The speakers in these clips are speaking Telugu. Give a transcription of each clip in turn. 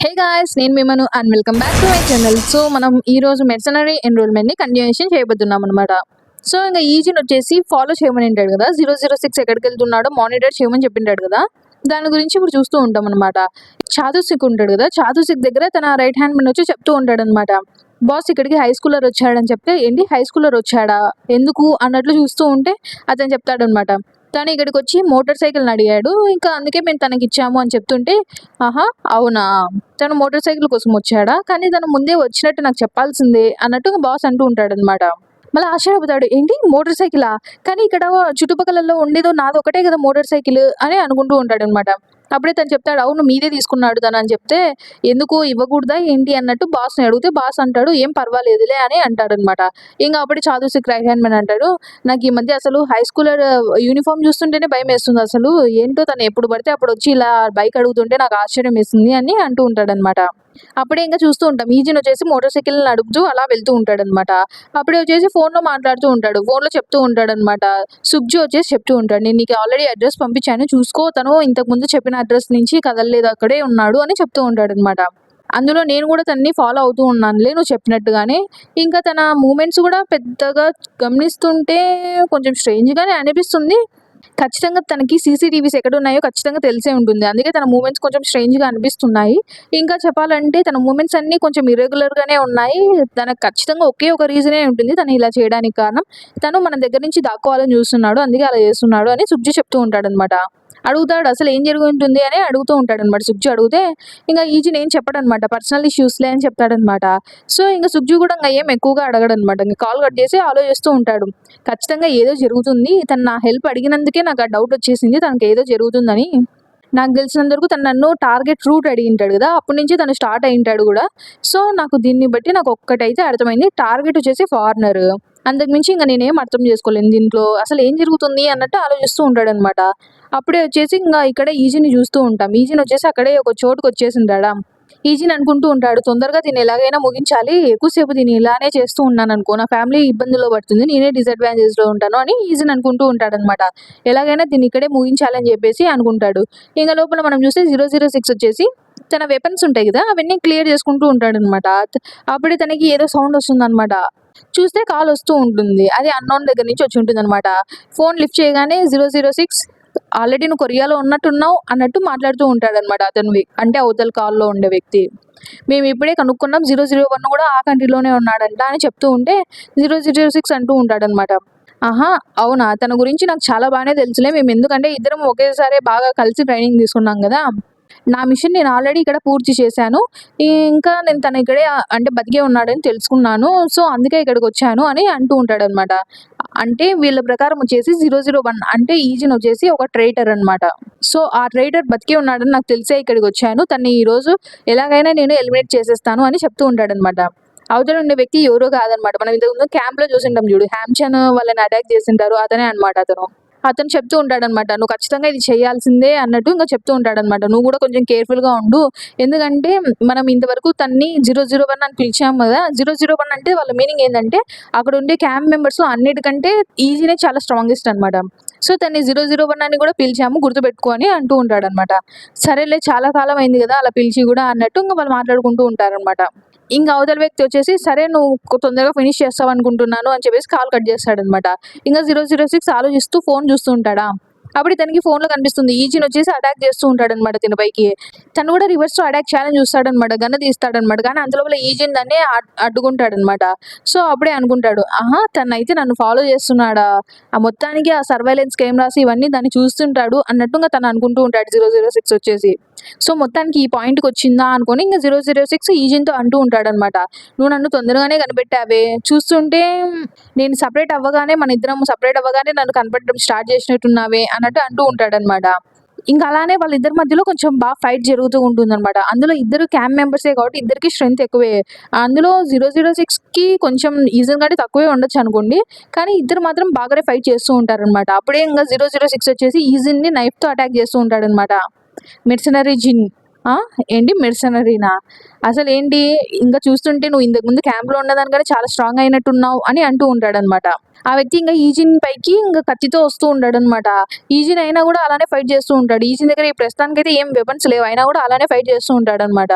హే గాయ్స్, నేను మిమ్మను and welcome back to my channel. So మనం ఈ రోజు మెర్సనరీ ఎన్రోల్మెంట్ని కంటిన్యూషన్ చేయబోతున్నాం అనమాట. సో ఇంకా ఈజీని వచ్చేసి ఫాలో చేయమని ఉంటాడు కదా, 006 ఎక్కడికి వెళ్తున్నాడో మానిటర్ చేయమని చెప్పింటాడు కదా. దాని గురించి ఇప్పుడు చూస్తూ ఉంటాం అనమాట. చాతుసిక్ ఉంటాడు కదా, చాతుసిక్ దగ్గర తన రైట్ హ్యాండ్ మీద వచ్చి చెప్తూ ఉంటాడు అనమాట. బాస్ ఇక్కడికి హై స్కూలర్ వచ్చాడని చెప్తే, ఏంటి హై స్కూలర్ వచ్చాడా, ఎందుకు అన్నట్లు చూస్తూ ఉంటే అతను చెప్తాడనమాట. తను ఇక్కడికి వచ్చి మోటార్ సైకిల్ని అడిగాడు, ఇంకా అందుకే మేము తనకి ఇచ్చాము అని చెప్తుంటే, ఆహా అవునా, తను మోటార్ సైకిల్ కోసం వచ్చాడా, కానీ తను ముందే వచ్చినట్టు నాకు చెప్పాల్సిందే అన్నట్టు బాస్ అంటూ ఉంటాడు అనమాట. మళ్ళీ ఆశ్చర్యపోతాడు, ఏంటి మోటార్ సైకిలా, కానీ ఇక్కడ చుట్టుపక్కలలో ఉండేదో నాది ఒకటే కదా మోటార్ సైకిల్ అని అనుకుంటూ ఉంటాడు అనమాట. అప్పుడే తను చెప్తాడు, అవును మీదే తీసుకున్నాడు తను అని చెప్తే, ఎందుకు ఇవ్వకూడదా ఏంటి అన్నట్టు బాస్ని అడిగితే బాస్ అంటాడు, ఏం పర్వాలేదులే అని అంటాడు అనమాట. ఇంకా అప్పుడే చాదుసిక్ రైట్ హ్యాండ్ మ్యాన్ అంటాడు, నాకు ఈ మధ్య అసలు హై స్కూలర్ యూనిఫామ్ చూస్తుంటేనే భయం వేస్తుంది, అసలు ఏంటో తను ఎప్పుడు పడితే అప్పుడు వచ్చి ఇలా బైక్ అడుగుతుంటే నాకు ఆశ్చర్యం వేస్తుంది అని అంటూ ఉంటాడు అనమాట. అప్పుడే ఇంకా చూస్తూ ఉంటాం, ఈజిన్ వచ్చేసి మోటార్ సైకిల్ నడుపుతూ అలా వెళ్తూ ఉంటాడు అనమాట. అప్పుడే వచ్చేసి ఫోన్లో మాట్లాడుతూ ఉంటాడు, ఫోన్లో చెప్తూ ఉంటాడు అనమాట. సుబ్జీ వచ్చేసి చెప్తూ ఉంటాడు, నేను నీకు ఆల్రెడీ అడ్రస్ పంపించాను చూసుకో, తను ఇంతకు ముందు చెప్పిన అడ్రస్ నుంచి కదలలేదు, అక్కడే ఉన్నాడు అని చెప్తూ ఉంటాడు అనమాట. అందులో నేను కూడా తనని ఫాలో అవుతూ ఉన్నానులే నువ్వు చెప్పినట్టుగానే. ఇంకా తన మూమెంట్స్ కూడా పెద్దగా గమనిస్తుంటే కొంచెం స్ట్రేంజ్గానే అనిపిస్తుంది. ఖచ్చితంగా తనకి సీసీటీవీస్ ఎక్కడున్నాయో ఖచ్చితంగా తెలిసే ఉంటుంది. అందుకే తన మూమెంట్స్ కొంచెం స్ట్రేంజ్‌గా అనిపిస్తున్నాయి. ఇంకా చెప్పాలంటే తన మూమెంట్స్ అన్నీ కొంచెం ఇర్రెగ్యులర్‌గానే ఉన్నాయి. తనకు ఖచ్చితంగా ఒకే ఒక రీజనే ఉంటుంది తను ఇలా చేయడానికి కారణం. తను మన దగ్గర నుంచి దాక్కోవాలని చూస్తున్నాడు. అందుకే అలా చేస్తున్నాడు అని సుబ్జీ చెప్తూ ఉంటాడనమాట. అడుగుతాడు, అసలు ఏం జరిగి ఉంటుంది అని అడుగుతూ ఉంటాడనమాట. సుబ్జీ అడిగితే ఇంక ఈజిన్ ఏం చెప్పడనమాట. పర్సనల్ ఇష్యూస్‌లే అని చెప్తాడనమాట. సో ఇంక సుబ్జీ కూడా ఇంక ఏం ఎక్కువగా అడగడనమాట. ఇంక కాల్ కట్ చేసి ఆలోచిస్తూ ఉంటాడు. ఖచ్చితంగా ఏదో జరుగుతుంది. తను నా హెల్ప్ అడిగినందుకే నాకు ఆ డౌట్ వచ్చేసింది తనకి ఏదో జరుగుతుందని. నాకు తెలిసినంత వరకు తను నన్ను టార్గెట్ రూట్ అడిగింటాడు కదా, అప్పటి నుంచి తను స్టార్ట్ అయ్యింటాడు కూడా. సో నాకు దీన్ని బట్టి నాకు ఒక్కటైతే అర్థమైంది, టార్గెట్ వచ్చేసి ఫారినర్. అంతకుమించి ఇంక నేనేం అర్థం చేసుకోలేను దీంట్లో అసలు ఏం జరుగుతుంది అన్నట్టు ఆలోచిస్తూ ఉంటాడనమాట. అప్పుడే వచ్చేసి ఇంకా ఇక్కడ ఈజీని చూస్తూ ఉంటాం. ఈజీని వచ్చేసి అక్కడే ఒక చోటుకి వచ్చేసింటాడా. ఈజీని అనుకుంటూ ఉంటాడు, తొందరగా దీన్ని ఎలాగైనా ముగించాలి, ఎక్కువసేపు దీన్ని ఇలానే చేస్తూ ఉన్నాను అనుకో నా ఫ్యామిలీ ఇబ్బందుల్లో పడుతుంది, నేనే డిసడ్వాంటేజ్లో ఉంటాను అని ఈజీని అనుకుంటూ ఉంటాడనమాట. ఎలాగైనా దీన్ని ఇక్కడే ముగించాలని చెప్పేసి అనుకుంటాడు. ఇంకా లోపల మనం చూస్తే 006 వచ్చేసి తన వెపన్స్ ఉంటాయి కదా అవన్నీ క్లియర్ చేసుకుంటూ ఉంటాడనమాట. అప్పుడే తనకి ఏదో సౌండ్ వస్తుందన్నమాట. చూస్తే కాల్ వస్తూ ఉంటుంది, అది అన్నోన్ దగ్గర నుంచి వచ్చి ఉంటుంది అనమాట. ఫోన్ లిఫ్ట్ చేయగానే 006 ఆల్రెడీ నువ్వు కొరియాలో ఉన్నట్టున్నావు అన్నట్టు మాట్లాడుతూ ఉంటాడనమాట అతను, అంటే అవతల కాల్లో ఉండే వ్యక్తి. మేము ఇప్పుడే కనుక్కున్నాం 001 కూడా ఆ కంట్రీలోనే ఉన్నాడంట అని చెప్తూ ఉంటే 006 అంటూ ఉంటాడనమాట. ఆహా అవునా, తన గురించి నాకు చాలా బాగానే తెలుసులే, మేము ఎందుకంటే ఇద్దరం ఒకేసారి బాగా కలిసి ట్రైనింగ్ తీసుకున్నాం కదా, నా మిషన్ నేను ఆల్రెడీ ఇక్కడ పూర్తి చేశాను, ఇంకా నేను తను ఇక్కడే అంటే బతికే ఉన్నాడని తెలుసుకున్నాను, సో అందుకే ఇక్కడికి వచ్చాను అని అంటూ ఉంటాడనమాట. అంటే వీళ్ళ ప్రకారం వచ్చేసి 001 అంటే ఈజిన్ వచ్చేసి ఒక ట్రైటర్ అనమాట. సో ఆ ట్రైటర్ బతికే ఉన్నాడని నాకు తెలిసే ఇక్కడికి వచ్చాను, తన్ని ఈరోజు ఎలాగైనా నేను ఎలిమినేట్ చేసేస్తాను అని చెప్తూ ఉంటాడనమాట. అవతల ఉండే వ్యక్తి ఎవరో కాదనమాట, మనం ఇంతకుముందు క్యాంప్లో చూసింటాం చూడు, హ్యామ్చన్ వాళ్ళని అటాక్ చేసింటారు అతనే అనమాట. అతను చెప్తూ ఉంటాడనమాట, నువ్వు ఖచ్చితంగా ఇది చేయాల్సిందే అన్నట్టు ఇంకా చెప్తూ ఉంటాడనమాట. నువ్వు కూడా కొంచెం కేర్ఫుల్గా ఉండు, ఎందుకంటే మనం ఇంతవరకు తన్ని 001 అని పిలిచాము కదా. 001 అంటే వాళ్ళ మీనింగ్ ఏంటంటే అక్కడ ఉండే క్యాంప్ మెంబర్స్ అన్నిటికంటే ఈజీనే చాలా స్ట్రాంగెస్ట్ అనమాట. సో తన్ని 001 అని కూడా పిలిచాము గుర్తుపెట్టుకో అని అంటూ ఉంటాడనమాట. సరేలే చాలా కాలం అయింది కదా అలా పిలిచి కూడా అన్నట్టు ఇంకా వాళ్ళు మాట్లాడుకుంటూ ఉంటారనమాట. ఇంకా అవతల వ్యక్తి వచ్చేసి, సరే నువ్వు తొందరగా ఫినిష్ చేస్తావు అనుకుంటున్నాను అని చెప్పేసి కాల్ కట్ చేస్తాడనమాట. ఇంకా 006 ఆలోచిస్తూ ఫోన్ చూస్తూ ఉంటాడా. అప్పుడు తనకి ఫోన్లో కనిపిస్తుంది ఈజిన్ వచ్చేసి అటాక్ చేస్తూ ఉంటాడనమాట తిన పైకి. తను కూడా రివర్స్లో అటాక్ చేయాలని చూస్తాడనమాట, గన్న తీస్తాడనమాట. కానీ అంతలోపల ఈజిన్ దాన్ని అడ్డుకుంటాడనమాట. సో అప్పుడే అనుకుంటాడు, ఆహా తనైతే నన్ను ఫాలో చేస్తున్నాడా, ఆ మొత్తానికి ఆ సర్వైలెన్స్ కెమెరాస్ ఇవన్నీ దాన్ని చూస్తుంటాడు అన్నట్టుగా తను అనుకుంటూ ఉంటాడు 006 వచ్చేసి. సో మొత్తానికి ఈ పాయింట్కి వచ్చిందా అనుకొని ఇంకా 006 ఈజిన్తో అంటూ ఉంటాడనమాట, నువ్వు నన్ను తొందరగానే కనిపెట్టావే, చూస్తుంటే నేను సపరేట్ అవ్వగానే మన ఇద్దరం సపరేట్ అవ్వగానే నన్ను కనపడడం స్టార్ట్ చేసినట్టున్నావే అన్నట్టు అంటూ ఉంటాడనమాట. ఇంకా అలానే వాళ్ళిద్దరి మధ్యలో కొంచెం బాగా ఫైట్ జరుగుతూ ఉంటుందన్నమాట. అందులో ఇద్దరు క్యాంప్ మెంబర్సే కాబట్టి ఇద్దరికి స్ట్రెంత్ ఎక్కువే. అందులో 006కి కొంచెం ఈజన్ కంటే తక్కువే ఉండొచ్చు అనుకోండి, కానీ ఇద్దరు మాత్రం బాగానే ఫైట్ చేస్తూ ఉంటారనమాట. అప్పుడే ఇంకా 006 వచ్చేసి ఈజిన్ని నైఫ్తో అటాక్ చేస్తూ ఉంటాడనమాట. మెర్సనరీ జిన్ ఏంటి మెర్సనరీనా, అసలు ఏంటి ఇంకా చూస్తుంటే నువ్వు ఇంతకు ముందు క్యాంప్లో ఉన్నదానికంటే చాలా స్ట్రాంగ్ అయినట్టున్నావు అని అంటూ ఉంటాడనమాట. ఆ వ్యక్తి ఇంకా ఈజిన్ పైకి ఇంకా కత్తితో వస్తూ ఉంటాడనమాట. ఈజిన్ అయినా కూడా అలానే ఫైట్ చేస్తూ ఉంటాడు. ఈజిన్ దగ్గర ఈ ప్రస్తుతానికైతే ఏం వెపన్స్ లేవు, అయినా కూడా అలానే ఫైట్ చేస్తూ ఉంటాడనమాట.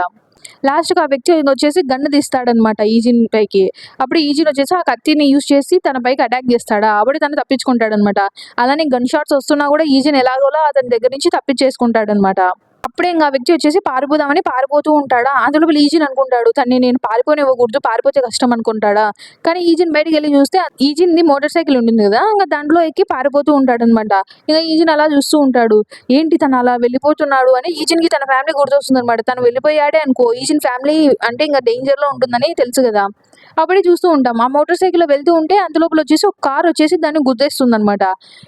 లాస్ట్‌కి ఆ వ్యక్తి వచ్చేసి గన్ తీస్తాడనమాట ఈజిన్ పైకి. అప్పుడు ఈజిన్ వచ్చేసి ఆ కత్తిని యూజ్ చేసి తన పైకి అటాక్ చేస్తాడా, అప్పుడు తను తప్పించుకుంటాడనమాట. అలానే గన్ షాట్స్ వస్తున్నా కూడా ఈజిన్ ఎలాగోలా అతని దగ్గర నుంచి తప్పించేసుకుంటాడనమాట. అప్పుడే ఇంక ఆ వ్యక్తి వచ్చేసి పారిపోదామని పారిపోతూ ఉంటాడా, అందులోపల ఈజిన్ అనుకుంటాడు తనని నేను పారిపోనివ్వకూడదు, పారిపోతే కష్టం అనుకుంటాడా. కానీ ఈజిన్ బయటికెళ్ళి చూస్తే ఈజిన్‌ది మోటార్ సైకిల్ ఉంటుంది గదా! ఇంక దాంట్లో ఎక్కి పారిపోతూ ఉంటాడనమాట. ఇక ఈజిన్ అలా చూస్తూ ఉంటాడు. ఏంటి తను అలా వెళ్ళిపోతున్నాడు అని ఈజిన్‌కి తన ఫ్యామిలీ గుర్తొస్తుందనమాట. తను వెళ్ళిపోయాడే అనుకో ఈజిన్ ఫ్యామిలీ అంటే ఇంక డేంజర్‌లో ఉంటుందని తెలుసు గదా! అప్పుడే చూస్తూ ఉంటాం. ఆ మోటార్ సైకిల్‌లో వెళ్తూ ఉంటే అంతలోపల వచ్చేసి ఒక కార్ వచ్చేసి దాన్ని గుద్దేస్తుందనమాట.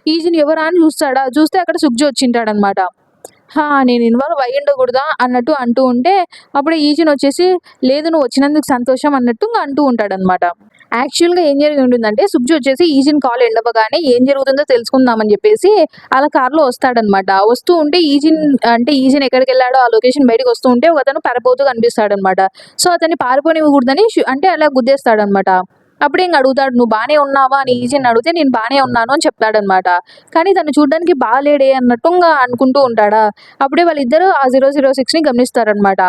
ఈజిన్ ఎవరా అని చూస్తాడా, చూస్తే అక్కడ సుఖ్జీ వచ్చింటాడనమాట. నేను ఇన్వాల్వ్ అయ్యుండకూడదా అన్నట్టు అంటూ ఉంటే, అప్పుడు ఈజిన్ వచ్చేసి, లేదు నువ్వు వచ్చినందుకు సంతోషం అన్నట్టు ఇంగ అంటూ ఉంటాడనమాట. యాక్చువల్‌గా ఏం జరిగి ఉంటుందంటే, సుబ్జీ వచ్చేసి ఈజిన్ కాల్ ఎండ్ అవ్వగానే ఏం జరుగుతుందో తెలుసుకుందామని జెప్పేసి అలా కార్‌లో వస్తాడనమాట. వస్తూ ఉంటే ఈజిన్ ఎక్కడికెళ్ళాడో ఆ లొకేషన్ బయటికి వస్తూ ఉంటే ఒకతను పారిపోతూ కనిపిస్తాడనమాట. సో, అతన్ని పారిపోనివ్వకూడదని అంటే అలా గుద్దేస్తాడనమాట. అప్పుడే ఇంగ అడుగుతాడు, "నువ్వు బానే ఉన్నావా?" అని ఈజిన్ అడిగితే, "నేను బానే ఉన్నాను" అని చెప్తాడనమాట. కానీ తను చూడ్డానికి బాలేడే అన్నట్టు ఇంగ అనుకుంటూ ఉంటాడా. అప్పుడే వాళ్ళిద్దరూ ఆ 006ని గమనిస్తారనమాట.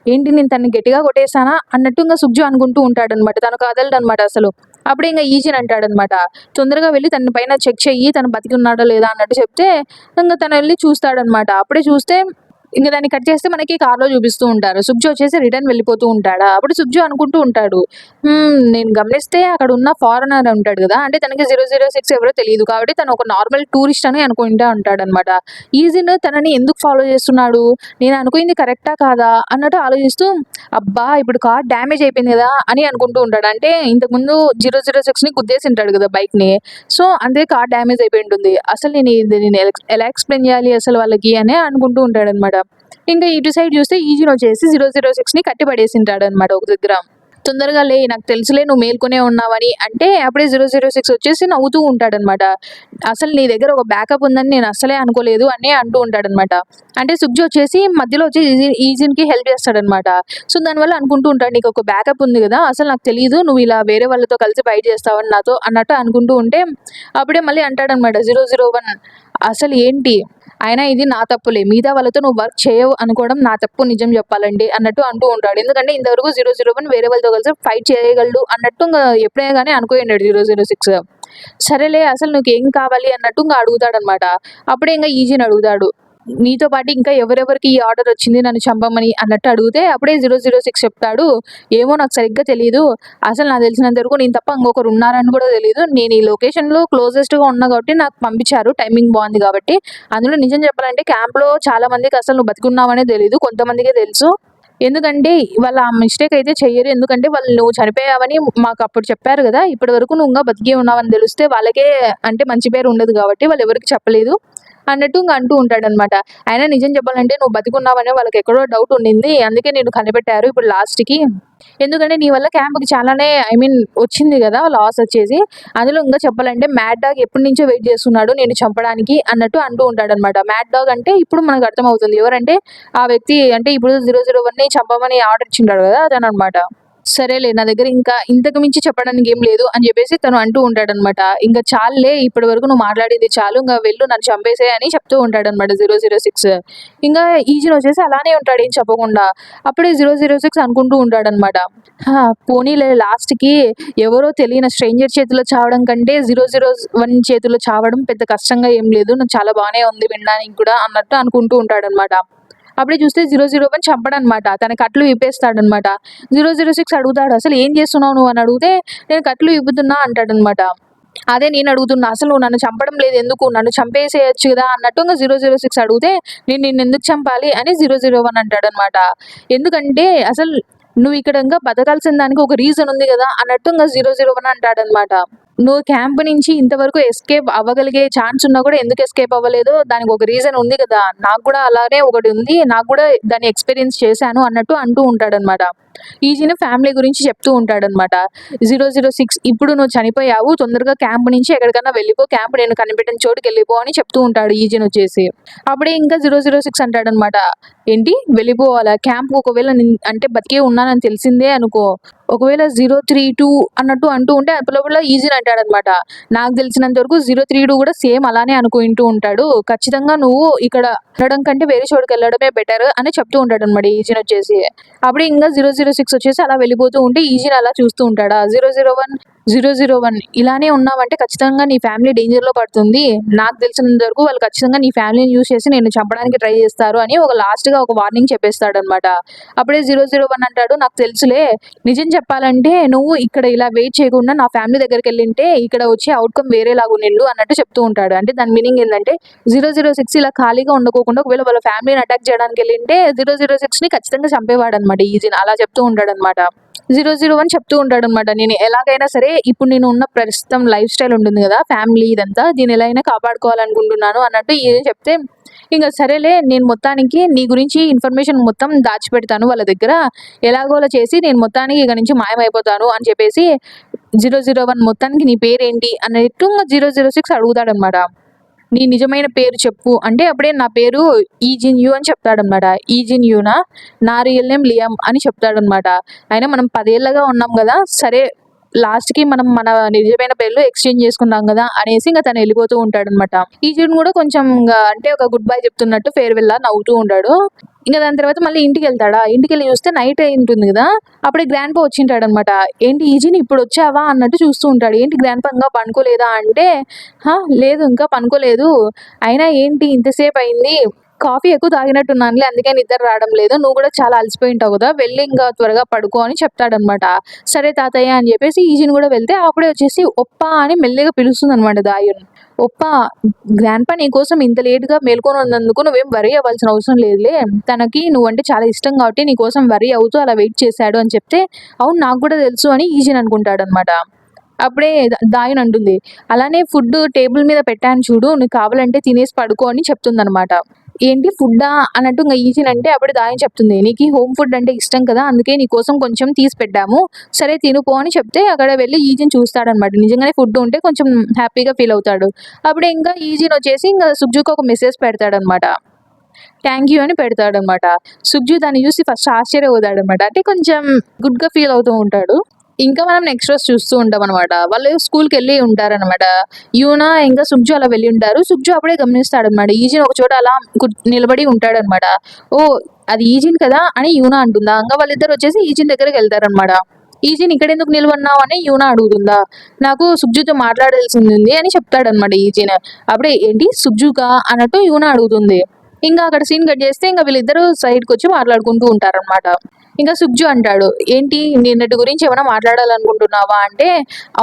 ఏంటి నేను తనని గట్టిగా కొట్టేసానా అన్నట్టు ఇంగ సుఖ్జు అనుకుంటూ ఉంటాడనమాట. తను కదలడనమాట అసలు. అప్పుడే ఇంగ ఈజిన్ అంటాడనమాట, "తొందరగా వెళ్లి తన పైన చెక్ చెయ్యి, తను బతికి ఉన్నాడా లేదా" అన్నట్టు చెప్తే, ఇంగ తనెళ్లి చూస్తాడనమాట. అప్పుడే చూస్తే ఇంక దాన్ని కట్ చేస్తే మనకి కార్‌లో చూపిస్తూ ఉంటారు. సుఖ్జు వచ్చేసి రిటర్న్ వెళ్ళిపోతూ ఉంటాడా. అప్పుడు సుఖ్జు అనుకుంటూ ఉంటాడు, నేను గమనిస్తే అక్కడున్న ఫారినర్ ఉంటాడు గదా! అంటే తనకి 006 ఎవరో తెలీదు. కాబట్టి తను ఒక నార్మల్ టూరిస్ట్ అని అనుకుంటా ఉంటాడనమాట. ఈజిన్ తనని ఎందుకు ఫాలో చేస్తున్నాడు? నేను అనుకుంది కరెక్టా కాదా? అన్నట్టు ఆలోచిస్తూ, అబ్బా! ఇప్పుడు కార్ డ్యామేజ్ అయిపోయింది గదా! అని అనుకుంటూ ఉంటాడు. అంటే ఇంతకుముందు 006ని గుద్దేసుంటాడు గదా బైక్‌ని. సో, అందుకే కార్ డ్యామేజ్ అయిపోయి ఉంటుంది. అసలు నేను ఎలా ఎక్స్‌ప్లెయిన్ చేయాలి అసలు వాళ్ళకి అని అనుకుంటూ ఉంటాడనమాట. ఇంకా ఇటు సైడ్ చూస్తే ఈజిన్ వచ్చేసి 006ని కట్టి పడేసింటాడనమాట ఒక దగ్గర. తొందరగా లే నాకు తెలుసులే నువ్వు మేల్కొనే ఉన్నావని అంటే అప్పుడే 006 వచ్చేసి నవ్వుతూ ఉంటాడనమాట. అసలు నీ దగ్గర ఒక బ్యాకప్ ఉందని నేను అస్సలే అనుకోలేదు అని అంటూ ఉంటాడనమాట. అంటే సుఖ్జీ వచ్చేసి మధ్యలో వచ్చి ఈజిన్‌కి హెల్ప్ చేస్తాడనమాట. సో, దానివల్ల అనుకుంటూ ఉంటాడు నీకు ఒక బ్యాకప్ ఉంది గదా! అసలు నాకు తెలీదు నువ్వు ఇలా వేరే వాళ్ళతో కలిసి ఫైట్ చేస్తావని నాతో అన్నట్టు అనుకుంటూ ఉంటే, అప్పుడే మళ్ళీ అంటాడనమాట 001 అసలు ఏంటి? అయినా ఇది నా తప్పులే. మిగతా వాళ్ళతో నువ్వు వర్క్ చేయవు అనుకోవడం నా తప్పు నిజం చెప్పాలంటే అన్నట్టు అంటూ ఉంటాడు. ఎందుకంటే ఇంతవరకు 001 వేరే వాళ్ళతో కలిసి ఫైట్ చేయగలడు అన్నట్టు ఎప్పుడైనా గాని అనుకోనుండాడు 006. సరేలే అసలు నీకేం కావాలి అన్నట్టు అడుగుతాడనమాట. అప్పుడే ఈజిన్ అడుగుతాడు, నీతో పాటు ఇంకా ఎవరెవరికి ఈ ఆర్డర్ వచ్చింది నన్ను చంపమని అన్నట్టు అడిగితే అప్పుడే 006 చెప్తాడు, ఏమో నాకు సరిగ్గా తెలీదు. అసలు నాకు తెలిసినంత వరకు నేను తప్ప ఇంకొకరు ఉన్నారని కూడా తెలీదు. నేను ఈ లొకేషన్‌లో క్లోజెస్ట్‌గా ఉన్నా కాబట్టి నాకు పంపించారు. టైమింగ్ బాగుంది కాబట్టి. అందులో నిజం చెప్పాలంటే క్యాంప్‌లో చాలా మందికి అసలు నువ్వు బతికున్నావనే తెలీదు. కొంతమందికే తెలుసు. ఎందుకంటే వాళ్ళు ఆ మిస్టేక్ అయితే చెయ్యరు. ఎందుకంటే వాళ్ళు నువ్వు చనిపోయావని మాకప్పుడు చెప్పారు గదా! ఇప్పటి వరకు నువ్వు ఇంగా బతికే ఉన్నావని తెలిస్తే వాళ్ళకే అంటే మంచి పేరు ఉండదు కాబట్టి వాళ్ళు ఎవరికీ చెప్పలేదు అన్నట్టు అంటూ ఉంటాడనమాట. అయినా నిజం చెప్పాలంటే నువ్వు బతికున్నావనే వాళ్ళకెక్కడో డౌట్ ఉండింది. అందుకే నిన్ను కనిపెట్టారు ఇప్పుడు లాస్ట్‌కి. ఎందుకంటే నీ వల్ల క్యాంప్‌కి చాలానే వచ్చింది గదా! లాస్ వచ్చేసి. అందులో ఇంకా చెప్పాలంటే మ్యాడ్ డాగ్ ఎప్పటినుంచో వెయిట్ చేస్తున్నాడు నిన్ను చంపడానికి అన్నట్టు అంటూ ఉంటాడనమాట. మ్యాడ్ డాగ్ అంటే ఇప్పుడు మనకు అర్థమవుతుంది. ఎవరంటే ఆ వ్యక్తి అంటే ఇప్పుడు 001ని చంపమని ఆర్డర్ ఇచ్చింటాడు గదా! అతననమాట. సరేలే నా దగ్గర ఇంకా ఇంతకు మించి చెప్పడానికి ఏం లేదు అని జెప్పేసి తను అంటూ ఉంటాడనమాట. ఇంక చాలులే ఇప్పటి వరకు నువ్వు మాట్లాడింది చాలు. ఇంగ వెళ్ళు నన్ను చంపేసేయ్ అని చెప్తూ ఉంటాడనమాట 006. ఇంగా ఈజిన్ వచ్చేసి అలానే ఉంటాడు ఏం చెప్పకుండా. అప్పుడే 006 అనుకుంటూ ఉంటాడనమాట. పోనీలే లాస్ట్‌కి ఎవరో తెలియని స్ట్రేంజర్ చేతిలో చావడం కంటే 001 చేతిలో చావడం పెద్ద కష్టంగా ఏం లేదు. నాకు చాలా బానే ఉంది వినడానికి కూడా అన్నట్టు అనుకుంటూ ఉంటాడనమాట. అప్పుడే చూస్తే 001 చంపడనమాట. తన కట్లు విప్పేస్తాడనమాట. 006 అడుగుతాడు, "అసలు ఏం చేస్తున్నావు నువ్వు?" అని అడిగితే, "నేను కట్లు విప్పుతున్నా" అంటాడనమాట. అదే నేను అడుగుతున్నా, "అసలు నువ్వు నన్ను చంపడం లేదు ఎందుకు? నన్ను చంపేసేయొచ్చు గదా!" అన్నట్టు 006 అడిగితే, "నేను నిన్నెందుకు చంపాలి?" అని 001 అంటాడనమాట. ఎందుకంటే అసలు నువ్వు ఇక్కడ ఇంకా బతకాల్సిన దానికి ఒక రీజన్ ఉంది గదా! అన్నట్టు 001 అంటాడనమాట. నువ్వు క్యాంప్ నుంచి ఇంతవరకు ఎస్కేప్ అవ్వగలిగే ఛాన్స్ ఉన్నా కూడా ఎందుకు ఎస్కేప్ అవ్వలేదో దానికి ఒక రీజన్ ఉంది కదా! నాకు కూడా అలానే ఒకటి ఉంది. నాకు కూడా దాన్ని ఎక్స్‌పీరియన్స్ చేశాను అన్నట్టు అంటూ ఉంటాడనమాట. ఈజీని ఫ్యామిలీ గురించి చెప్తూ ఉంటాడనమాట. 006 ఇప్పుడు నువ్వు చనిపోయావు. తొందరగా క్యాంప్ నుంచి ఎక్కడికన్నా వెళ్ళిపో. క్యాంప్ నేను కనిపెట్టిన చోటుకెళ్ళిపో అని చెప్తూ ఉంటాడు ఈజీనొచ్చేసి. అప్పుడే ఇంకా 006 అంటాడనమాట. ఏంటి వెళ్ళిపోవాలా? క్యాంప్ ఒకవేళ అంటే బతికే ఉన్నానని తెలిసిందే అనుకో. ఒకవేళ 032 అన్నట్టు అంటూ ఉంటే లోపల ఈజీని అంటాడనమాట. నాకు తెలిసినంత వరకు 032 కూడా సేమ్ అలానే అనుకుంటూ ఉంటాడు. ఖచ్చితంగా నువ్వు ఇక్కడ ఉండడం కంటే వేరే చోటుకి వెళ్ళడమే బెటర్ అని చెప్తూ ఉంటాడనమాట ఈజీని వచ్చేసి. అప్పుడే ఇంకా 006 వచ్చేసి అలా వెళ్ళిపోతూ ఉంటే ఈజీని అలా చూస్తూ ఉంటాడా. 001 ఇలానే ఉన్నావంటే ఖచ్చితంగా నీ ఫ్యామిలీ డేంజర్లో పడుతుంది. నాకు తెలిసినంత వరకు వాళ్ళు ఖచ్చితంగా నీ ఫ్యామిలీని యూజ్ చేసి నేను చంపడానికి ట్రై చేస్తారు అని ఒక లాస్ట్గా ఒక వార్నింగ్ చెప్పేస్తాడనమాట. అప్పుడే 001 అంటాడు, నాకు తెలుసులే, నిజం చెప్పాలంటే నువ్వు ఇక్కడ ఇలా వెయిట్ చేయకుండా నా ఫ్యామిలీ దగ్గరికి వెళ్ళింటే ఇక్కడ వచ్చే అవుట్కమ్ వేరేలాగా నిండు అన్నట్టు చెప్తూ ఉంటాడు. అంటే దాని మీనింగ్ ఏంటంటే 006 ఇలా ఖాళీగా ఉండకోకుండా ఒకవేళ వాళ్ళ ఫ్యామిలీని అటాక్ చేయడానికి వెళ్ళింటే 006ని ఖచ్చితంగా చంపేవాడు అనమాట ఈజీని. అలా చెప్తూ ఉంటాడు అనమాట. 001 చెప్తూ ఉంటాడనమాట. నేను ఎలాగైనా సరే ఇప్పుడు నేను ఉన్న ప్రస్తుతం లైఫ్ స్టైల్ ఉంటుంది కదా, ఫ్యామిలీ ఇదంతా, దీన్ని ఎలా అయినా కాపాడుకోవాలనుకుంటున్నాను అన్నట్టు ఈజీ చెప్తే ఇంకా సరేలే, నేను మొత్తానికి నీ గురించి ఇన్ఫర్మేషన్ మొత్తం దాచిపెడతాను వాళ్ళ దగ్గర, ఎలాగోలా చేసి నేను మొత్తానికి ఇక నుంచి మాయమైపోతాను అని చెప్పేసి 001 మొత్తానికి నీ పేరేంటి అన్నట్టు 006 అడుగుతాడనమాట. నీ నిజమైన పేరు చెప్పు అంటే అప్పుడే నా పేరు ఈజిన్ యూ అని చెప్తాడనమాట. ఈజిన్ యూనా, నా రియల్ నేమ్ లియామ్ అని చెప్తాడనమాట. అయినా మనం 10 ఏళ్ళగా ఉన్నాం కదా, సరే లాస్ట్కి మనం మన నిజమైన పేర్లు ఎక్స్చేంజ్ చేసుకున్నాం కదా అనేసి ఇంకా తను వెళ్ళిపోతూ ఉంటాడనమాట. ఈజిన్ కూడా కొంచెం అంటే ఒక గుడ్ బై చెప్తున్నట్టు ఫేర్వెల్ లా నవ్వుతూ ఉంటాడు. ఇంకా దాని తర్వాత మళ్ళీ ఇంటికి వెళ్తాడా. ఇంటికి వెళ్ళి చూస్తే నైట్ అయి ఉంటుంది కదా, అప్పుడే గ్రాండ్ పా వచ్చింటాడు అనమాట. ఏంటి ఈజీని ఇప్పుడు వచ్చావా అన్నట్టు చూస్తూ ఉంటాడు. ఏంటి గ్రాండ్ పా ఇంకా పనుకోలేదా అంటే, లేదు ఇంకా పనుకోలేదు, అయినా ఏంటి ఇంతసేపు అయింది, కాఫీ ఎక్కువ తాగినట్టున్నానులే అందుకే నిద్ర రావడం లేదు, నువ్వు కూడా చాలా అలసిపోయి ఉంటావు కదా, వెళ్ళి ఇంకా త్వరగా పడుకో అని చెప్తాడనమాట. సరే తాతయ్య అని చెప్పేసి ఈజీని కూడా వెళ్తే అప్పుడే వచ్చేసి ఒప్పా అని మెల్లిగా పిలుస్తుంది అనమాట దాయుని. ఒప్పా, గ్రాండ్ పా నీ కోసం ఇంత లేట్గా మేల్కొని ఉన్నందుకు నువ్వేం వరీ అవ్వాల్సిన అవసరం లేదులే, తనకి నువ్వంటే చాలా ఇష్టం కాబట్టి నీ కోసం వరీ అవుతూ అలా వెయిట్ చేశాడు అని చెప్తే, అవును నాకు కూడా తెలుసు అని ఈజీని అనుకుంటాడు అనమాట. అప్పుడే దాయుని అంటుంది, అలానే ఫుడ్ టేబుల్ మీద పెట్టాను చూడు, నీకు కావాలంటే తినేసి పడుకో అని చెప్తుంది అనమాట. ఏంటి ఫుడ్డా అన్నట్టు ఇంకా ఈజీని అంటే అప్పుడు దాయని చెప్తుంది, నీకు హోమ్ ఫుడ్ అంటే ఇష్టం కదా, అందుకే నీ కోసం కొంచెం తీసి పెట్టాము, సరే తినుకో అని చెప్తే అక్కడ వెళ్ళి ఈజీని చూస్తాడనమాట. నిజంగానే ఫుడ్ ఉంటే కొంచెం హ్యాపీగా ఫీల్ అవుతాడు. అప్పుడే ఇంకా ఈజీని వచ్చేసి ఇంకా సుగ్జుకి ఒక మెసేజ్ పెడతాడనమాట. థ్యాంక్ యూ అని పెడతాడనమాట. సుగ్జు దాన్ని చూసి ఫస్ట్ ఆశ్చర్యపోతాడనమాట. అంటే కొంచెం గుడ్గా ఫీల్ అవుతూ ఉంటాడు. ఇంకా మనం నెక్స్ట్ రోజు చూస్తూ ఉంటాం అనమాట. వాళ్ళు స్కూల్కి వెళ్ళి ఉంటారనమాట. యూనా ఇంకా సుగ్జు అలా వెళ్ళి ఉంటారు. సుగ్జు అప్పుడే గమనిస్తాడనమాట. ఈజీన్ ఒక చోట అలా నిలబడి ఉంటాడనమాట. ఓ అది ఈజీన్ కదా అని యూనా అంటుందా. ఇంకా వాళ్ళిద్దరు వచ్చేసి ఈజీన్ దగ్గరికి వెళ్తారనమాట. ఈజీన్ ఇక్కడ ఎందుకు నిలబడినావు అని యూనా అడుగుతుందా. నాకు సుగ్జుతో మాట్లాడాల్సింది ఉంది అని చెప్తాడనమాట ఈజీన్. అప్పుడే ఏంటి సుగ్జుకా అన్నట్టు యూనా అడుగుతుంది. ఇంకా అక్కడ సీన్ కట్ చేస్తే ఇంకా వీళ్ళిద్దరు సైడ్కి వచ్చి మాట్లాడుకుంటూ ఉంటారనమాట. ఇంకా సుగ్జు అంటాడు, ఏంటి నిన్నటి గురించి ఏమైనా మాట్లాడాలనుకుంటున్నావా అంటే,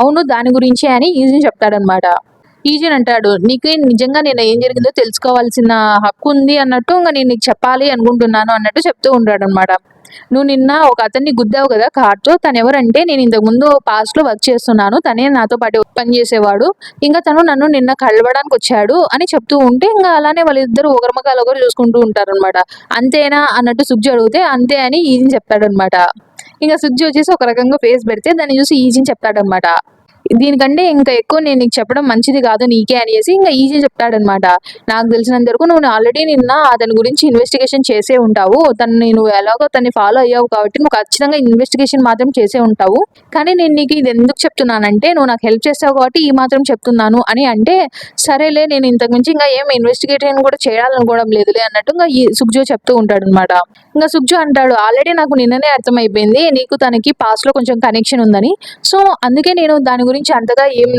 అవును దాని గురించే అని ఈజీని చెప్తాడనమాట. ఈజీని అంటాడు, నీకు నిజంగా నేను ఏం జరిగిందో తెలుసుకోవాల్సిన హక్కు ఉంది అన్నట్టు ఇంకా నేను నీకు చెప్పాలి అనుకుంటున్నాను అన్నట్టు చెప్తూ ఉంటాడనమాట. నువ్వు నిన్న ఒక అతన్ని గుద్దావు కదా కార్తో, తను ఎవరంటే నేను ఇంతకుముందు పాస్ట్లో వర్క్ చేస్తున్నాను, తనే నాతో పాటు పని చేసేవాడు, ఇంకా తను నన్ను నిన్న కలవడానికి వచ్చాడు అని చెప్తూ ఉంటే ఇంకా అలానే వాళ్ళిద్దరు ఒకరిమకాలు ఒకరు చూసుకుంటూ ఉంటారనమాట. అంతేనా అన్నట్టు సుగ్జు అడిగితే అంతే అని ఈజీని చెప్తాడనమాట. ఇంకా సుగ్జు వచ్చేసి ఒక రకంగా ఫేస్ పెడితే దాన్ని చూసి ఈజీని చెప్తాడనమాట. దీనికంటే ఇంకా ఎక్కువ నేను నీకు చెప్పడం మంచిది కాదు నీకే అనేసి ఇంకా ఈజీ చెప్తాడనమాట. నాకు తెలిసినంత వరకు నువ్వు ఆల్రెడీ నిన్న అతని గురించి ఇన్వెస్టిగేషన్ చేసే ఉంటావు, నువ్వు ఎలాగో తన్ని ఫాలో అయ్యావు కాబట్టి నువ్వు ఖచ్చితంగా ఇన్వెస్టిగేషన్ మాత్రం చేసే ఉంటావు, కానీ నేను నీకు ఇది ఎందుకు చెప్తున్నానంటే నువ్వు నాకు హెల్ప్ చేస్తావు కాబట్టి ఈ మాత్రం చెప్తున్నాను అని అంటే, సరేలే నేను ఇంతకు మించి ఇంకా ఏం ఇన్వెస్టిగేషన్ కూడా చేయాలనుకోవడం లేదులే అన్నట్టు ఇంకా ఈ సుగ్జు చెప్తూ ఉంటాడు అనమాట. ఇంకా సుగ్జు అంటాడు, ఆల్రెడీ నాకు నిన్ననే అర్థమైపోయింది నీకు తనకి పాస్ట్లో కొంచెం కనెక్షన్ ఉందని, సో అందుకే నేను దాని గురించి అంతగా ఏం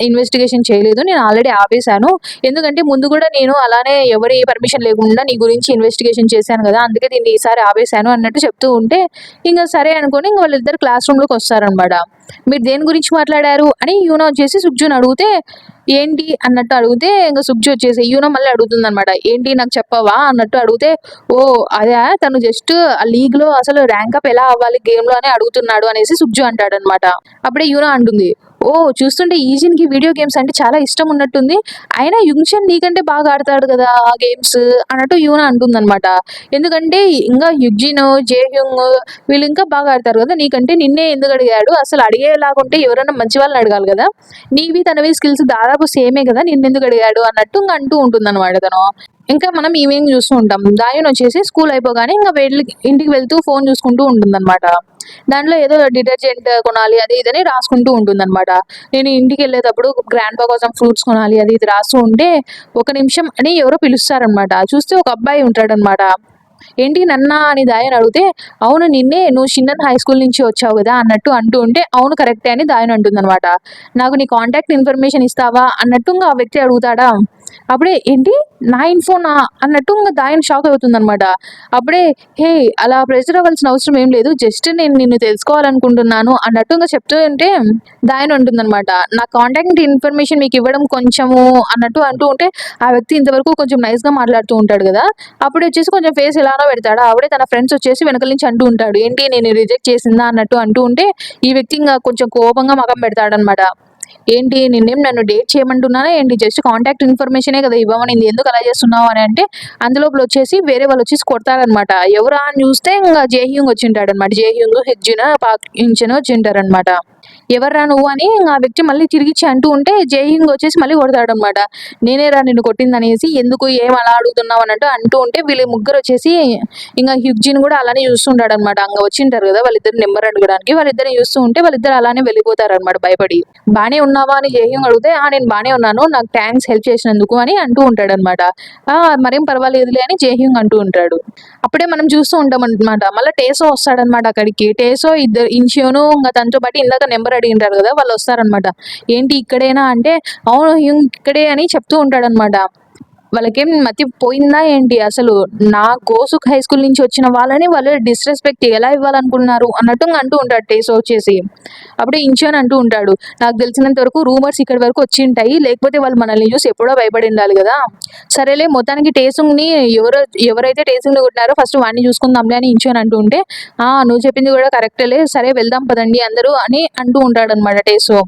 ఇన్వెస్టిగేషన్ చేయలేదు, నేను ఆల్రెడీ ఆపేశాను, ఎందుకంటే ముందు కూడా నేను అలానే ఎవరి పర్మిషన్ లేకుండా నీ గురించి ఇన్వెస్టిగేషన్ చేశాను కదా, అందుకే దీన్ని ఈసారి ఆపేశాను అన్నట్టు చెప్తూ ఉంటే ఇంకా సరే అనుకొని ఇంక వాళ్ళిద్దరు క్లాస్ రూమ్లోకి వస్తారనమాట. మీరు దేని గురించి మాట్లాడారు అని యూనో వచ్చేసి సుగ్జుని అడిగితే ఏంటి అన్నట్టు అడిగితే ఇంకా సుగ్జు వచ్చేసి యూనో మళ్ళీ అడుగుతుంది అనమాట. ఏంటి నాకు చెప్పవా అన్నట్టు అడిగితే ఓ అదే తను జస్ట్ ఆ లీగ్ లో అసలు ర్యాంక్ అప్ ఎలా అవ్వాలి గేమ్ లో అని అడుగుతున్నాడు అనేసి సుగ్జు అంటాడు అనమాట. అప్పుడే యూనో అంటుంది ఓ చూస్తుంటే ఈజిన్ కి వీడియో గేమ్స్ అంటే చాలా ఇష్టం ఉన్నట్టుంది, అయినా యుంగ్షన్ నీకంటే బాగా ఆడతాడు కదా ఆ గేమ్స్ అన్నట్టు యూనో అంటుంది అనమాట. ఎందుకంటే ఇంకా యుగ్జిన్ జేహ్యూంగ్ వీళ్ళు ఇంకా బాగా ఆడతారు కదా, నీకంటే నిన్నే ఎందుకు అడిగాడు, అసలు అడిగేలాగుంటే ఎవరైనా మంచి వాళ్ళని అడగాలి కదా, నీవి తనవి స్కిల్స్ దాదాపు సేమే కదా, నిన్నెందుకు అడిగాడు అన్నట్టు ఇంకా అంటూ ఉంటుంది అనమాట తను. ఇంకా మనం ఈవినింగ్ చూస్తూ ఉంటాం. దాయున్ వచ్చేసి స్కూల్ అయిపోగానే ఇంకా వెళ్ళి ఇంటికి వెళ్తూ ఫోన్ చూసుకుంటూ ఉంటుందన్నమాట. దాంట్లో ఏదో డిటర్జెంట్ కొనాలి అది ఇదని రాసుకుంటూ ఉంటుందన్నమాట. నేను ఇంటికి వెళ్ళేటప్పుడు గ్రాండ్ పా కోసం ఫ్రూట్స్ కొనాలి అది ఇది రాస్తూ ఉంటే ఒక నిమిషం అని ఎవరో పిలుస్తారనమాట. చూస్తే ఒక అబ్బాయి ఉంటాడనమాట. ఏంటి నన్నా అని దాయన్ అడిగితే అవును నిన్నే, నువ్వు షిన్నన్ హై స్కూల్ నుంచి వచ్చావు కదా అన్నట్టు అంటూ ఉంటే అవును కరెక్టే అని దాయన్ అంటుందన్నమాట. నాకు నీ కాంటాక్ట్ ఇన్ఫర్మేషన్ ఇస్తావా అన్నట్టు ఇంకా ఆ వ్యక్తి అడుగుతాడా. అప్పుడే ఏంటి నా ఇన్ఫోనా అన్నట్టు ఇంకా దాయన్ షాక్ అవుతుందన్నమాట. అప్పుడే హే అలా ప్రెజర్ అవ్వాల్సిన అవసరం ఏం లేదు, జస్ట్ నేను నిన్ను తెలుసుకోవాలనుకుంటున్నాను అన్నట్టు ఇంకా చెప్తూ ఉంటే దాయన్ ఉంటుందన్నమాట. నా కాంటాక్ట్ ఇన్ఫర్మేషన్ మీకు ఇవ్వడం కొంచెము అన్నట్టు అంటూ ఉంటే ఆ వ్యక్తి ఇంతవరకు కొంచెం నైస్ గా మాట్లాడుతూ ఉంటాడు కదా, అప్పుడు వచ్చేసి కొంచెం ఫేస్ ఎలానో పెడతాడు. ఆవిడే తన ఫ్రెండ్స్ వచ్చేసి వెనకాల నుంచి అంటూ ఉంటాడు ఏంటి నేను రిజెక్ట్ చేసిందా అన్నట్టు అంటూ ఉంటే ఈ వ్యక్తి ఇంకా కొంచెం కోపంగా మగం పెడతాడనమాట. ఏంటి నిన్నేం నన్ను డేట్ చేయమంటున్నానా ఏంటి, జస్ట్ కాంటాక్ట్ ఇన్ఫర్మేషనే కదా ఇవ్వమనింది, ఎందుకు అలా చేస్తున్నావు అని అంటే అందులోపల వచ్చేసి వేరే వాళ్ళు వచ్చేసి కొడతారనమాట. ఎవరా అని చూస్తే ఇంకా జేహ్యూంగ్ వచ్చి ఉంటాడనమాట. జేహ్యూంగ్ హెజ్జిన్ పాక్ ఇంచన్ వచ్చి ఉంటారనమాట. ఎవర్రా నువ్వు అని ఆ వ్యక్తి మళ్ళీ తిరిగిచ్చి అంటూ ఉంటే జేహింగ్ వచ్చేసి మళ్ళీ కొడతాడనమాట. నేనేరా నిన్ను కొట్టింది అనేసి, ఎందుకు ఏం అలా అడుగుతున్నావు అన్నట్టు అంటూ ఉంటే వీళ్ళు ముగ్గురు వచ్చేసి ఇంకా హ్యుగ్జిన్ కూడా అలానే చూస్తుంటాడు అనమాట. అంగ వచ్చింటారు కదా వాళ్ళిద్దరు నెంబర్ అడగడానికి, వాళ్ళిద్దరిని చూస్తూ ఉంటే వాళ్ళిద్దరు అలానే వెళ్ళిపోతారు అనమాట భయపడి. బానే ఉన్నావా అని జేహింగ్ అడిగితే నేను బానే ఉన్నాను, నాకు థ్యాంక్స్ హెల్ప్ చేసినందుకు అని అంటూ ఉంటాడు అనమాట. మరేం పర్వాలేదులే అని జేహింగ్ అంటూ ఉంటాడు. అప్పుడే మనం చూస్తూ ఉంటాం అనమాట. మళ్ళీ టేసో వస్తాడనమాట అక్కడికి. టేసో ఇద్దరు ఇంచియోను ఇంకా తనతో పాటు ఇందాక నెంబర్ అడిగింటారు కదా వాళ్ళు వస్తారనమాట. ఏంటి ఇక్కడేనా అంటే అవును ఇక్కడే అని చెప్తూ ఉంటాడనమాట. వాళ్ళకేం మతి పోయిందా ఏంటి, అసలు నా గోసుక్ హై స్కూల్ నుంచి వచ్చిన వాళ్ళని వాళ్ళు డిస్రెస్పెక్ట్ ఎలా ఇవ్వాలనుకున్నారు అన్నట్టు అంటూ ఉంటాడు టేసో వచ్చేసి. అప్పుడే ఇంచోన్ అంటూ ఉంటాడు నాకు తెలిసినంత వరకు రూమర్స్ ఇక్కడి వరకు వచ్చి ఉంటాయి, లేకపోతే వాళ్ళు మనల్ని చూసి ఎప్పుడో భయపడి ఉండాలి కదా, సరేలే మొత్తానికి టేసుంగ్ని ఎవరైతే టేసింగ్ కొట్టినారో ఫస్ట్ వాడిని చూసుకుందాంలే అని ఇంచోన్ అంటూ ఉంటే నువ్వు చెప్పింది కూడా కరెక్టేలే, సరే వెళ్దాం పదండి అందరూ అని అంటూ ఉంటాడు అనమాట టేసో.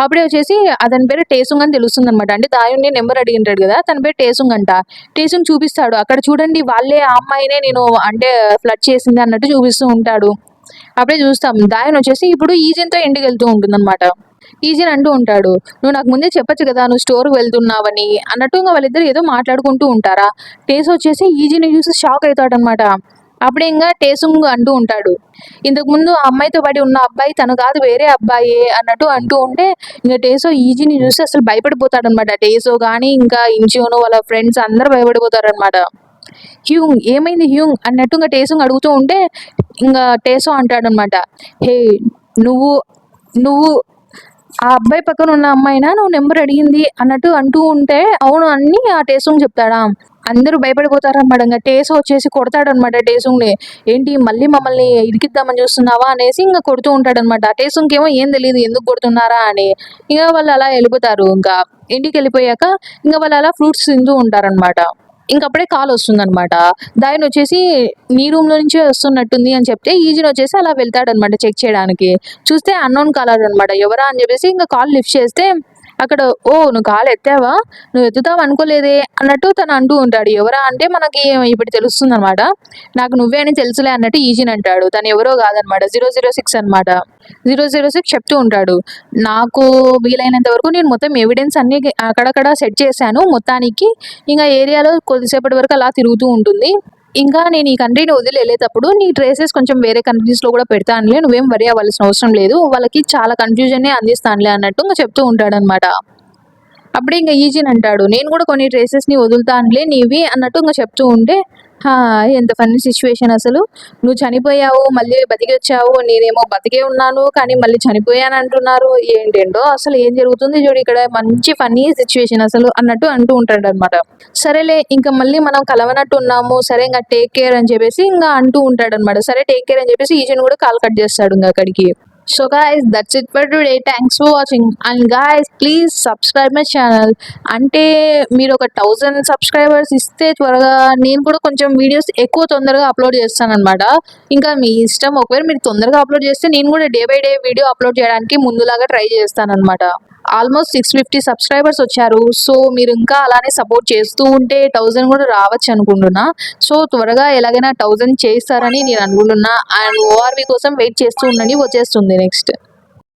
అప్పుడే వచ్చేసి అతని పేరు టేసుంగ్ అని తెలుస్తుంది అనమాట. అంటే దాయుని నెంబర్ అడిగింటాడు కదా, తన పేరు టేసుంగ్ అంట. టేసుంగ్ చూపిస్తాడు అక్కడ చూడండి వాళ్ళే ఆ అమ్మాయినే నేను అంటే ఫ్లడ్ చేసింది అన్నట్టు చూపిస్తూ ఉంటాడు. అప్పుడే చూస్తాం దాయన్ వచ్చేసి ఇప్పుడు ఈజిన్తో ఇంటికి వెళ్తూ ఉంటుందన్నమాట. ఈజిన్ అంటూ ఉంటాడు నువ్వు నాకు ముందే చెప్పొచ్చు కదా నువ్వు స్టోర్కి వెళ్తున్నావని అన్నట్టు. ఇంకా వాళ్ళిద్దరు ఏదో మాట్లాడుకుంటూ ఉంటారా. టేస్ వచ్చేసి ఈజిని చూసి షాక్ అవుతాడనమాట. అప్పుడే ఇంకా టేసుంగ్ అంటూ ఉంటాడు ఇంతకు ముందు ఆ అమ్మాయితో పడి ఉన్న అబ్బాయి తను కాదు వేరే అబ్బాయి అన్నట్టు అంటూ ఉంటే ఇంకా టేసో ఈజీని చూసి అసలు భయపడిపోతాడు అనమాట. టేసో కానీ ఇంకా ఇంచియోను వాళ్ళ ఫ్రెండ్స్ అందరూ భయపడిపోతారు అనమాట. హ్యూంగ్ ఏమైంది హ్యూంగ్ అన్నట్టు ఇంకా టేసుంగ్ అడుగుతూ ఉంటే ఇంకా టేసో అంటాడనమాట హే నువ్వు నువ్వు ఆ అబ్బాయి పక్కన ఉన్న అమ్మాయినా నువ్వు నెంబర్ అడిగింది అన్నట్టు అంటూ ఉంటే అవును అని ఆ టేసుంగ్ చెప్తాడా. అందరూ భయపడిపోతారనమాట. ఇంకా టేసో వచ్చేసి కొడతాడనమాట టేసుంగ్ని. ఏంటి మళ్ళీ మమ్మల్ని ఇరికిద్దామని చూస్తున్నావా అనేసి ఇంకా కొడుతూ ఉంటాడనమాట. టేసుంగ్కి ఏమో ఏం తెలియదు ఎందుకు కొడుతున్నారా అని. ఇంకా వాళ్ళు అలా వెళ్ళిపోతారు. ఇంకా ఇంటికి వెళ్ళిపోయాక ఇంకా వాళ్ళు అలా ఫ్రూట్స్ తింటూ ఉంటారనమాట. ఇంకప్పుడే కాల్ వస్తుందనమాట. దాయన్ వచ్చేసి నీ రూమ్లో నుంచే వస్తున్నట్టుంది అని చెప్తే ఈజిన్ వచ్చేసి అలా వెళ్తాడనమాట చెక్ చేయడానికి. చూస్తే అన్నోన్ కాలర్ అనమాట. ఎవరా అని చెప్పేసి ఇంకా కాల్ లిఫ్ట్ చేస్తే అక్కడ ఓ నువ్వు కాల్ ఎత్తావా, నువ్వు ఎత్తుతావు అనుకోలేదే అన్నట్టు తను అంటూ ఉంటాడు. ఎవరా అంటే మనకి ఇప్పుడు తెలుస్తుంది అనమాట. నాకు నువ్వే అని తెలుసులే అన్నట్టు ఈజిన్ అంటాడు. తను ఎవరో కాదనమాట 006 అనమాట. 006 చెప్తూ ఉంటాడు నాకు వీలైనంత వరకు నేను మొత్తం ఎవిడెన్స్ అన్ని అక్కడక్కడ సెట్ చేశాను మొత్తానికి, ఇంకా ఏరియాలో కొద్దిసేపటి వరకు అలా తిరుగుతూ ఉంటుంది. ఇంకా నేను ఈ కంట్రీని వదిలి వెళ్ళేటప్పుడు నీ ట్రేసెస్ కొంచెం వేరే కంట్రీస్లో కూడా పెడతానులే, నువ్వేం వరి అవ్వాల్సిన అవసరం లేదు, వాళ్ళకి చాలా కన్ఫ్యూజన్నే అందిస్తానులే అన్నట్టు ఇంకా చెప్తూ ఉంటాడనమాట. అప్పుడే ఇంకా ఈజిన్ అంటాడు నేను కూడా కొన్ని ట్రేసెస్ని వదులుతానులే నీవి అన్నట్టు ఇంకా చెప్తూ ఉంటే ఎంత ఫన్నీ సిచ్యువేషన్ అసలు, నువ్వు చనిపోయావు మళ్ళీ బతికి వచ్చావు, నేనేమో బతికే ఉన్నాను కానీ మళ్ళీ చనిపోయాను అంటున్నారు, ఏంటేంటో అసలు ఏం జరుగుతుంది చూడు ఇక్కడ, మంచి ఫన్నీ సిచ్యువేషన్ అసలు అన్నట్టు అంటూ ఉంటాడు అనమాట. సరేలే ఇంకా మళ్ళీ మనం కలవనట్టు ఉన్నాము, సరే ఇంకా టేక్ కేర్ అని చెప్పేసి ఇంకా అంటూ ఉంటాడు అనమాట. సరే టేక్ కేర్ అని చెప్పేసి ఈజిన్ కూడా కాల్ కట్ చేస్తాడు ఇంకా అక్కడికి. So guys, that's it for today. Thanks for watching. And guys, please subscribe my channel. అంటే మీరు ఒక 1000 సబ్స్క్రైబర్స్ ఇస్తే త్వరగా నేను కూడా కొంచెం వీడియోస్ ఎక్కువ తొందరగా అప్లోడ్ చేస్తానన్నమాట. ఇంకా మీ ఇష్టం. ఒకవేళ మీరు తొందరగా అప్లోడ్ చేస్తే నేను కూడా day by day video upload చేయడానికి ముందులాగా ట్రై చేస్తానన్నమాట. ఆల్మోస్ట్ 650 సబ్స్క్రైబర్స్ వచ్చారు. సో మీరు ఇంకా అలానే సపోర్ట్ చేస్తూ ఉంటే 1000 కూడా రావచ్చు అనుకుంటున్నా. సో త్వరగా ఎలాగైనా 1000 చేస్తారని నేను అనుకుంటున్నా. అండ్ ఓఆర్వి కోసం వెయిట్ చేస్తూ ఉండండి, వచ్చేస్తుంది నెక్స్ట్.